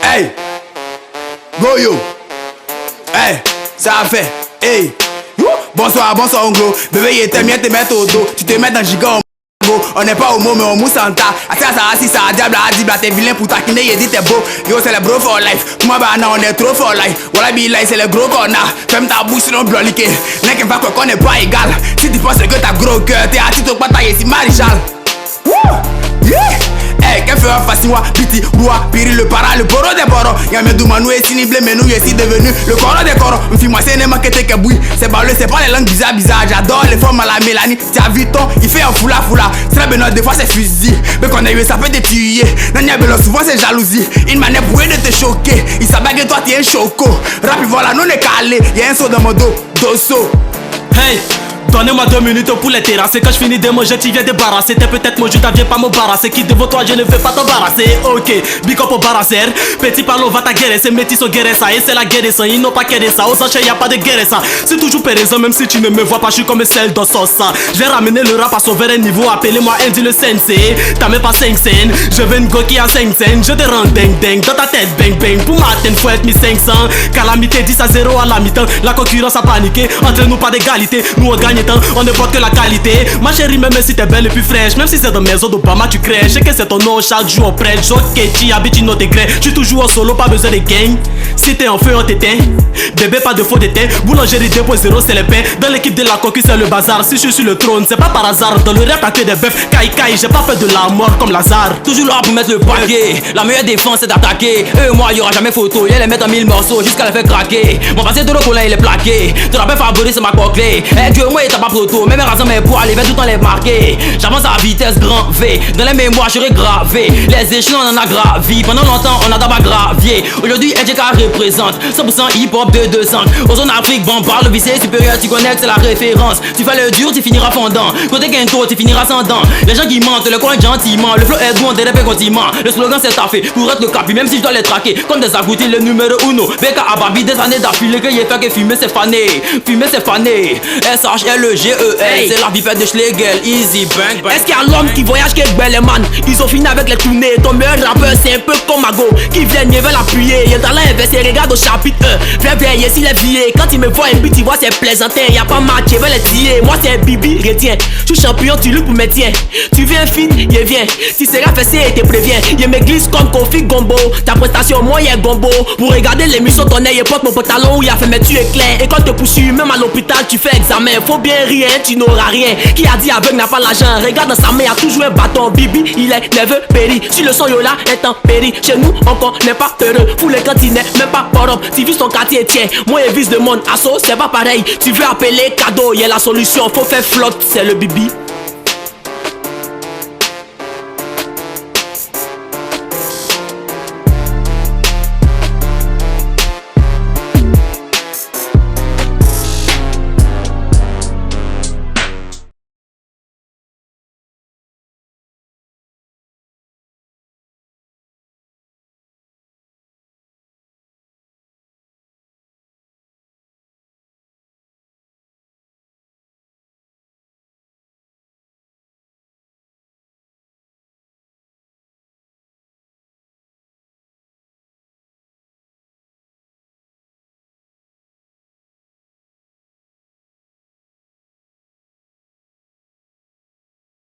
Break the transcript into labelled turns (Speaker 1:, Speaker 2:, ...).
Speaker 1: Hey, Goyo. Hey, ça a fait. Hey, bonsoir, bonsoir, Ongo. Bébé, il était bien te mettre au dos. Tu te mets dans giga. On n'est pas homo mais on mousse en tas. Si ça diable a dit t'es vilain pour taquiner et dit t'es beau. Yo c'est le bro for life. Moi bah non on est trop for life. Voilà be like c'est le gros qu'on a. Ferme ta bouche sinon bloqué. N'est qu'un pas quoi qu'on n'est pas égal. Si tu penses que t'as gros cœur t'es à titre pas taillé si maréchal. Hey, qu'elle fait un facile, piti, bois, piri, le para, le poro des poros. Y'a mes doumans, nous, et siniblé, mais nous, ici devenu le corps des corps. M'fie-moi, c'est n'est que t'es que bouille. C'est balleux, c'est pas les langues bizarres. J'adore les formes à la Mélanie. Tiens, Vuitton, il fait un foula. C'est bien, des fois, c'est fusil. Mais quand on a eu, ça peut te tuer. Nanya Bello, souvent, c'est jalousie. Une manière pour de te choquer. Il s'abat que toi, t'es un choco. Rap, voilà, nous, on est calé. Y'a un saut dans mon dos, dosso.
Speaker 2: Hey! Donnez-moi 2 minutes pour les terrasser. Quand je finis de manger, tu viens débarrasser. T'es peut-être mon jus, viens pas m'embarrasser. Qui devant toi, je ne vais pas t'embarrasser. Ok, big up au barrasser. Petit parlo va ta guerre, c'est métis au guerre ça. Et c'est la guerre ça, ils n'ont pas guerre ça. Au sachet, y'a pas de guerre ça. C'est toujours pérézant, même si tu ne me vois pas, je suis comme celle dans sauce. J'ai ramené le rap à sauver un niveau. Appelez-moi Andy le sensei. T'as même pas 5 cents. Je veux une go qui a 5 cents. Je te rends ding dans ta tête, bang. Pour m'atteindre, faut être 1500. Calamité 10 à 0 à la mi-temps. La concurrence a paniqué. Entre nous, pas d'égalité. Nous, on gagne. On ne voit que la qualité. Ma chérie, même si t'es belle et plus fraîche, même si c'est dans maison d'Obama, tu crèches. Je sais que c'est ton nom, chaque jour on prête. Jockey, habite une autre gré. Tu toujours en solo, pas besoin de gang. Si t'es en feu, on t'éteint. Bébé, pas de faux d'éteint. Boulangerie 2.0, c'est le pain. Dans l'équipe de la cocu, c'est le bazar. Si je suis sur le trône, c'est pas par hasard. Dans le rap, t'as que des bœufs. Kai, j'ai pas fait de la mort comme Lazare.
Speaker 3: Toujours là pour mettre le paquet. La meilleure défense, c'est d'attaquer. Eux et moi, y'aura jamais photo. Y'a les mettre en 1000 morceaux jusqu'à les faire craquer. Mon passé de l'eau, il est plaqué. Ton rappel favori, c'est ma coclée. Dieu, moi, t'as pas proto. Même raison, mais pour aller vers tout en les marquer. J'avance à vitesse grand V. Dans les mémoires, je gravé. Les échelons, on en a gravi. Pendant longtemps, on a d'abord gravier. Aujourd'hui, NGK représente 100% hip-hop de 200. Aux zones Afrique, bon, par le lycée supérieur, tu connais que c'est la référence. Tu fais le dur, tu finiras fondant. Côté Gento, tu finiras sans dents. Les gens qui mentent, le coin gentiment. Le flow est bon, des répètes continents. Le slogan, c'est taffé. Pour être le capi, même si je dois les traquer. Comme des agoutis, le numéro 1. BK Ababi, des années d'affilée. Que y'a fait que fumer, c'est fané. Fumer, c'est fané. SHLEGEL. C'est la bipède de Schlegel, easy, bang.
Speaker 4: Est-ce qu'il y a l'homme qui voyage qui est belle, man? Ils ont fini avec les tournées. Ton meilleur rappeur, c'est un peu comme Mago. Qui vient, ils veulent l'appuyer. Y'a dans l'inverse, regarde au chapitre 1. Viens veiller s'il est vié. Quand il me voit un but, il voit c'est plaisantin. Y'a pas match, il veut les tirer. Moi, c'est Bibi, retiens. Je suis champion, tu luttes pour mes tiens. Tu viens fin, il vient. Si c'est fessé, il te prévient. Il me glisse comme Kofi Gombo. Ta prestation, moi, il est Gombo. Pour regarder l'émission, ton œil, porte mon pantalon où il a fait, mais tu es clair. Et quand te poursuis, même à l'hôpital, tu fais examen. Faut bien rien, tu n'auras rien. Qui a dit aveugle n'a pas l'argent? Regarde dans sa main, y'a toujours un bâton. Bibi, il est nerveux, péri. Si le son yola est en péri. Chez nous, encore n'est pas heureux. Pour les cantinets, même pas porob. Tu vis ton quartier, tiens. Moi, et vise de monde. Asso, c'est pas pareil. Tu veux appeler cadeau, y'a la solution. Faut faire flotte, c'est le Bibi.